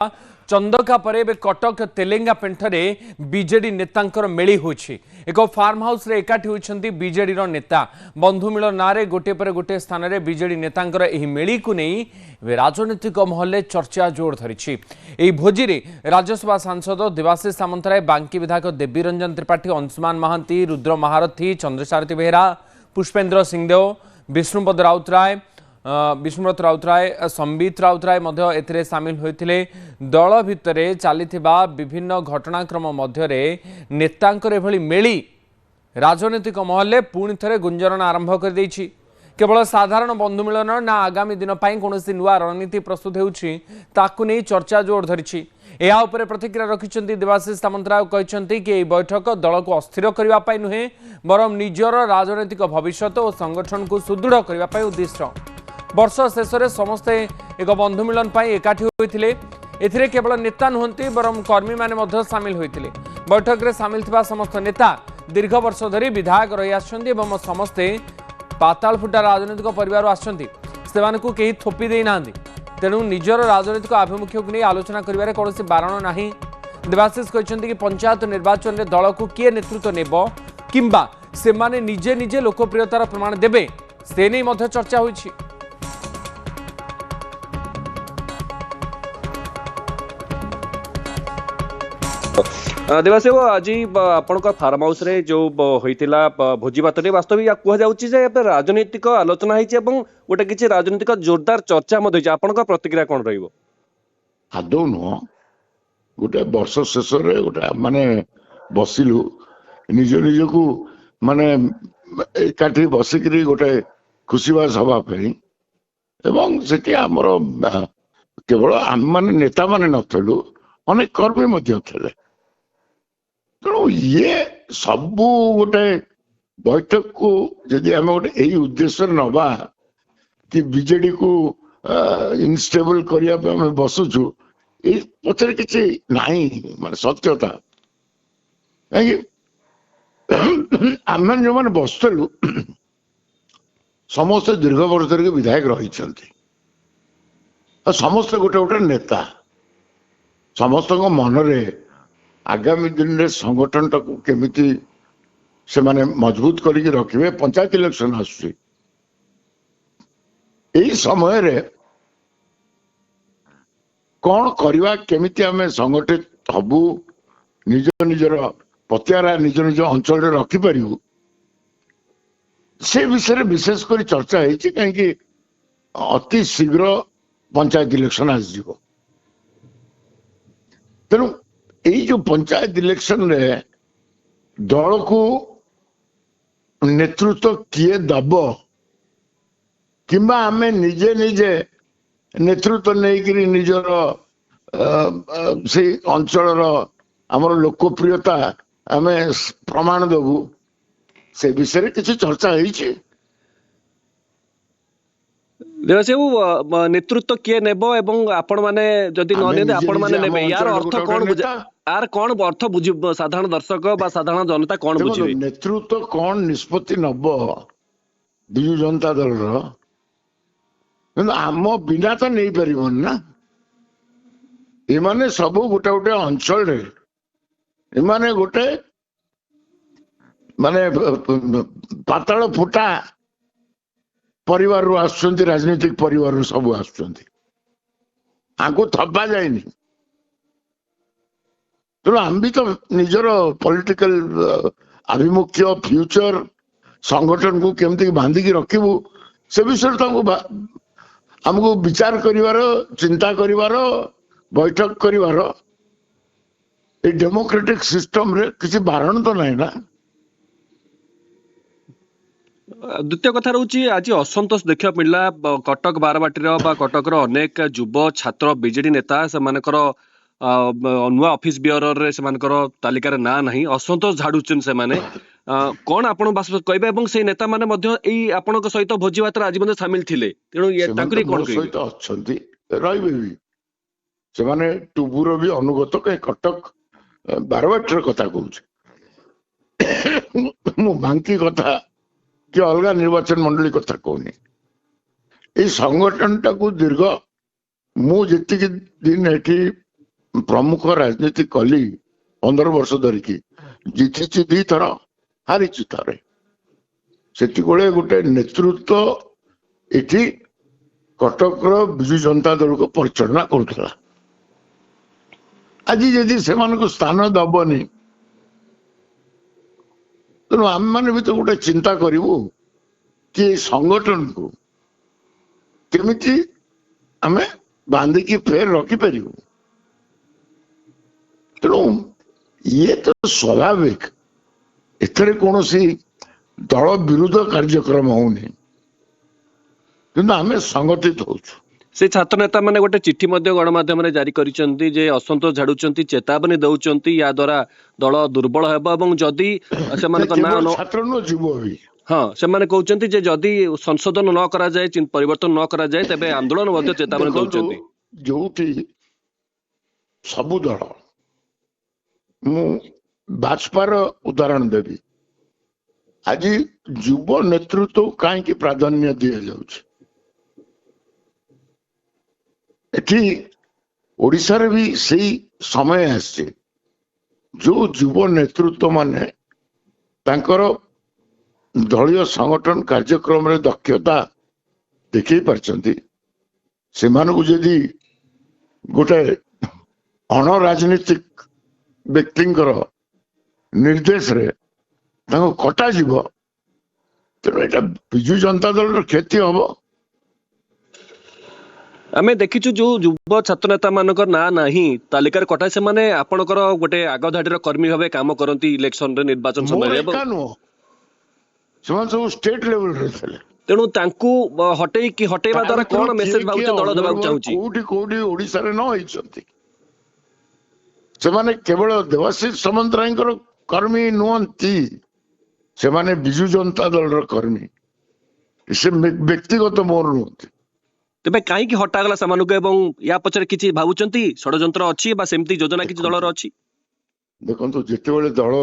चंदका पर कटक तेलेंगा पेंठरे बीजेडी नेतांकर मेली होछि। एक फार्म हाउस रे एकाठी होइछन्ती बीजेडी रो नेता बंधुमिल नारे गोटे पर गोटे स्थान रे बीजेडी नेतांकर एही मेली को नहीं राजनीतिक महल चर्चा जोर धरिछि। एही भोजी रे राज्यसभा सांसद देवाशीष सामंतराय, बांकी विधायक देवी रंजन त्रिपाठी, अंशुमान महांती, रुद्र महारथी, चंद्रसारथी बेहेरा, पुष्पेंद्र सिंहदेव, विष्णुपद राउतराय, विष्णुव्रत राउतराय, संबित राउतराय एथिरे सामिल होइथिले। दल भितरे चलीथिबा विभिन्न घटनाक्रम मध्यरे नेतांकर एभली मेली राजनीतिक महल पुणी थरे गुंजरण आरंभ कर दैछि। केवल साधारण बंधु मिलन ना आगामी दिन पाई कोनोसी नुआ रणनीति प्रस्तुत हेउछि ताकु नै चर्चा जोर धरिछि। या उपरे प्रतिक्रिया रखिछन्ती देवाशीष सामंतराय, कहिछन्ती कि एई बैठक दल को अस्थिर करिवा पाई नुहे बरम निजर राजनीतिक भविष्यत और संगठन को सुदृढ़ करिवा पाई उद्दिष्ट। वर्ष शेष समस्ते एक बंधु मिलन पाई एकाठी होइथिले। एथिरे केवल नेता नुहंती बरम कर्मी माने मध्य सामिल होइथिले। बैठक रे सामिल थिबा समस्त नेता दीर्घ वर्ष धरी विधायक रही आछन्ती एवं समस्ते पाताल फुटा राजनीतिक परिवार आछन्ती। सेमानकु केही थोपी देई नांदी, तेणु निजर राजनीतिक आभिमुख्य को नहीं आलोचना करिवारे कोनोसी बारण नाही। देवाशीष कहिसन्ती कि पंचायत निर्वाचन रे दल को किए नेतृत्व नेबो किंबा सेमाने निजे निजे लोकप्रियतार प्रमाण देबे से नै मध्य चर्चा होइछि। देवासेव आज आपण फार्म हाउस रे जो होइतिला भोजी भात रे वास्तविक या कह जाउछि जे राजनीतिक आलोचना होइछि एवं गोटे किछि राजनीतिक जोरदार चर्चा मध्य होइछि। आपण प्रतिक्रिया कोन रहइबो? आदौ नुह गोटे वर्ष शेष रे गोटे माने बसिलु निज निज को माने एकाठी बसिकरी गोटे खुशीबास हवा पे एवं सेठी हमर केवल आम माने नेता माने नथलु अनेक कर्मी मध्य थिले। तेणु ये सबू गोटे बैठक को जदि आम गोटे यही उद्देश्य नवा कि बीजेडी को इनस्टेबल करने बसुचु पचर किसी नहीं माने सत्यता कहीं आम जो मैंने बसलु समस्त दीर्घ वर्ष धरिक विधायक रही समस्त गोटे गोटे नेता समस्त मनरे आगामी दिन में संगठन टाक केमिति से माने मजबूत करके रखिए। पंचायत इलेक्शन आसुची यही समय रे कौन करवा केमिति आमे संगठित हबु निज निजर पतियारा निज निज अंचल रे रखि परिबु से विषय विशेष कर चर्चा है कहीं अति शीघ्र पंचायत इलेक्शन आसजिवो। तेणु यही जो पंचायत इलेक्शन रे दल को नेतृत्व किए दब किंबा आमे निजे निजे नेतृत्व नहीं निजर से अंचल आमर लोकप्रियता आमे प्रमाण देबू से विषय किसी चर्चा है। नेतृत्व किए नेबो एवं आपण माने जदि न नेते आपण माने नेबे यार अर्थ कोन बुझा यार कोन अर्थ बुझि साधारण दर्शक बा साधारण जनता कोन बुझिबे? नेतृत्व कोन निष्पत्ति नबो बिजु जनता दल रो किंतु आम बिना तो नहीं परिबन ना। एमाने सब गोटे गोटे अंचल रे एमाने गोटे माने पाताल फुटा परिवार रू आसुचंती राजनीतिक परिवार रू सब आसुचंती आंको थपा जाएनी। तेणु आम भी तो निजर पॉलिटिकल आभिमुख्य फ्यूचर संगठन को केमती बांधिकी रखिबू से विषय हमको विचार करिवार चिंता करिवार बैठक करिवार ए डेमोक्रेटिक सिस्टम रे किसी बारण तो नहीं ना। द्वितीय कथा रोची आज असंतोष देखा मिलला कटक बारबाटी कटक अनेक युव छात्र बीजेडी नेता से नुआ ऑफिस बियर रे से तालिकार ना नहीं असंतोष झाड़ुचन से माने कौन आपण कहबे एवं से नेता माने मध्य एई आपनक सहित भोजी भात आज मध्य शामिल थिले। तेणु ये ताकरी कोन सहित अछंती रहबे भी से माने टुबुर भी अनुगत के कटक बारबाटी कथा कहूछ मु बांकी कथा कि अलग निर्वाचन मंडली कथा कहनी। ये संगठन टाक दीर्घ मुझे दिन ये ପ୍ରମୁଖ ରାଜନୀତି କଲି 15 ବର୍ଷ ଧରିକି ଜିତିଛି 2 ଥର ହାରିଛି ଥରେ ସେତିବେଳେ ଗୋଟେ ନେତୃତ୍ୱ ଏଠି କଟକର ବିଜୁ ଜନତା ଦଳକୁ ପରିଚାଳନା କରୁଥିଲା ଆଜି ଯଦି ସେମାନଙ୍କୁ ସ୍ଥାନ ଦବନି ତେଣୁ ଆମେମାନେ ବି ତ ଗୋଟେ ଚିନ୍ତା କରିବୁ କି ଏ ସଂଗଠନକୁ କେମିତି ଆମେ ବାନ୍ଧିକି ଫେର ରଖିପାରିବୁ ତେଣୁ ଇଏ ତ ସ୍ୱାଭାବିକ ଏଥିରେ କୌଣସି ଦଳ ବିରୁଦ୍ଧ କାର୍ଯ୍ୟକ୍ରମ ହଉନି କିନ୍ତୁ ଆମେ ସଂଗଠିତ ହଉଛୁ ସେ ଛାତ୍ର ନେତା ମାନେ ଗୋଟେ ଚିଠି ମଧ୍ୟ ଗଣମାଧ୍ୟମରେ ଜାରି କରିଛନ୍ତି ଯେ ଅସନ୍ତୋଷ ଝାଡୁଛନ୍ତି ଚେତାବନୀ ଦଉଛନ୍ତି ୟା ଦ୍ୱାରା ଦଳ ଦୁର୍ବଳ ହେବ ଏବଂ ଯଦି ସେମାନଙ୍କ ନାଁ କେବଳ ଛାତ୍ର ନୁହଁ ଯୁବ ବି ହଁ ସେମାନେ କହୁଛନ୍ତି ଯେ ଯଦି ସଂଶୋଧନ ନ କରାଯାଏ ପରିବର୍ତ୍ତନ ନ କରାଯାଏ ତେବେ ଆନ୍ଦୋଳନ ମଧ୍ୟ ଚେତାବନୀ ଦେଖନ୍ତୁ, ଦଉଛନ୍ତି ଯୋଉଠି ସବୁ ଦଳ ମୁଁ ବାଜପାର ଉଦାହରଣ ଦେବି ଆଜି ଯୁବ ନେତୃତ୍ୱ କାହିଁକି ପ୍ରାଧାନ୍ୟ ଦିଆଯାଉଛି ଏଠି ଓଡ଼ିଶାରେ ବି ସେଇ ସମୟ ଆସିଛି ଯୋଉ ଯୁବ ନେତୃତ୍ୱ ମାନେ ତାଙ୍କର ଦଳୀୟ ସଂଗଠନ କାର୍ଯ୍ୟକ୍ରମରେ ଦକ୍ଷତା ଦେଖେଇ ପାରିଛନ୍ତି ସେମାନଙ୍କୁ ଯଦି ଗୋଟେ ଅଣରାଜନୀତିକ ବ୍ୟକ୍ତିଙ୍କର ନିର୍ଦ୍ଦେଶରେ ତାଙ୍କୁ କଟାଯିବ ତେଣୁ ଏଇଟା ବିଜୁ ଜନତା ଦଳର କ୍ଷତି ହବ ଆମେ ଦେଖିଛୁ ଯୋଉ ଯୁବ ଛାତ୍ର ନେତା ମାନଙ୍କ ନାଁ ନାହିଁ ତାଲିକାରେ କଟା ସେମାନେ ଆପଣଙ୍କର ଗୋଟେ ଆଗ ଧାଡିର କର୍ମୀ ଭାବେ କାମ କରନ୍ତି ଇଲେକ୍ସନରେ ନିର୍ବାଚନ ମୋର ସମୟରେ ଏକା ନୁହଁ ସେମାନେ ସବୁ ଷ୍ଟେଟ ଲେଭେଲରେ ଥିଲେ ତେଣୁ ତାଙ୍କୁ ହଟେଇବା ଦ୍ୱାରା କଣ ମେସେଜ ଭାବୁଛ ଦଳ ଦେବାକୁ ଚାହୁଁଛି କୋଉଠି କୋଉଠି ଓଡ଼ିଶାରେ ନ ହେଇଛନ୍ତି ସେମାନେ କେବଳ ଦେବାଶିଷ ସାମନ୍ତରାୟଙ୍କର କର୍ମୀ ନୁହନ୍ତି ସେମାନେ ବିଜୁ ଜନତା ଦଳର କର୍ମୀ ସେ ବ୍ୟକ୍ତିଗତ ମୋର ନୁହନ୍ତି ତେବେ କାହିଁକି ହଟାଗଲା ସେମାନଙ୍କୁ ଏବଂ ୟା ପଛରେ କିଛି ଭାବୁଛନ୍ତି ଷଡ଼ଯନ୍ତ୍ର ଅଛି ବା ସେମିତି ଯୋଜନା କିଛି ଦଳର ଅଛି ଦେଖନ୍ତୁ ଯେତେବେଳେ ଦଳ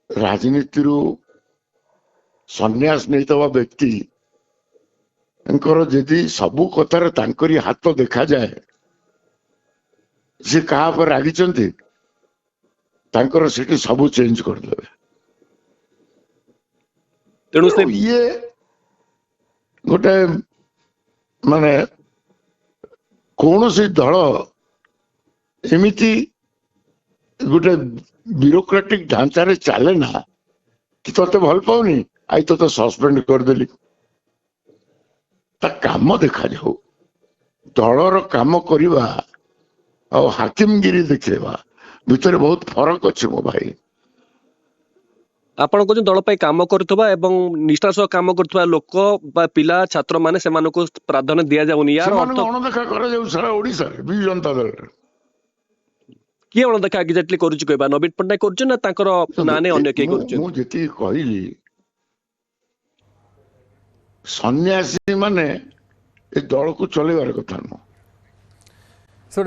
ରାଜନୀତିରୁ ସନ୍ନ୍ୟାସ ନେଇଥିବା ବ୍ୟକ୍ତିଙ୍କର ଯଦି ସବୁ କଥାରେ ତାଙ୍କରି ହାତ ଦେଖାଯାଏ ସେ କାହା ଉପରେ ରାଗିଛନ୍ତି ତାଙ୍କର ସେଠି ସବୁ ଚେଞ୍ଜ କରିଦେବେ ତେଣୁ ସେ ଇଏ ଗୋଟେ ମାନେ କୌଣସି ଦଳ ଏମିତି ଗୋଟେ ବ୍ୟୁରୋକ୍ରାଟିକ ଢାଞ୍ଚାରେ ଚାଲେ ନା କି ତତେ ଭଲ ପାଉନି ଆଇ ତତେ ସସ୍ପେଣ୍ଡ କରିଦେଲି ତା କାମ ଦେଖାଯାଉ ଦଳର କାମ କରିବା ଆଉ ହାକିମଗିରି ଦେଖେଇବା ଭିତରେ ବହୁତ ଫରକ ଅଛି ମୋ ଭାଇ ଆପଣ କହୁଛନ୍ତି ଦଳ ପାଇଁ କାମ କରୁଥିବା ଏବଂ ନିଷ୍ଠାର ସହ କାମ କରୁଥିବା ଲୋକ ବା ପିଲା ଛାତ୍ର ମାନେ ସେମାନଙ୍କୁ ପ୍ରାଧାନ୍ୟ ଦିଆଯାଉନି ୟାର ସେମାନଙ୍କୁ ଅର୍ଥ ଅଣଦେଖା କରାଯାଉଛି ସାରା ଓଡ଼ିଶାରେ ବିଜୁ ଜନତା ଦଳରେ କିଏ ଅଣଦେଖା ଏକ୍ଜାକ୍ଟଲି କରୁଛି କହିବା ନବୀନ ପଟ୍ଟନାୟକ କରୁଛି ନା ତାଙ୍କର ନାଁ ନେଇ ଅନ୍ୟ କେହି କରୁଛନ୍ତି ମୁଁ ଯେତିକି କହିଲି ସନ୍ନ୍ୟାସୀ ମାନେ ଏ ଦଳକୁ ଚଲେଇବାର କଥା ନୁହଁ So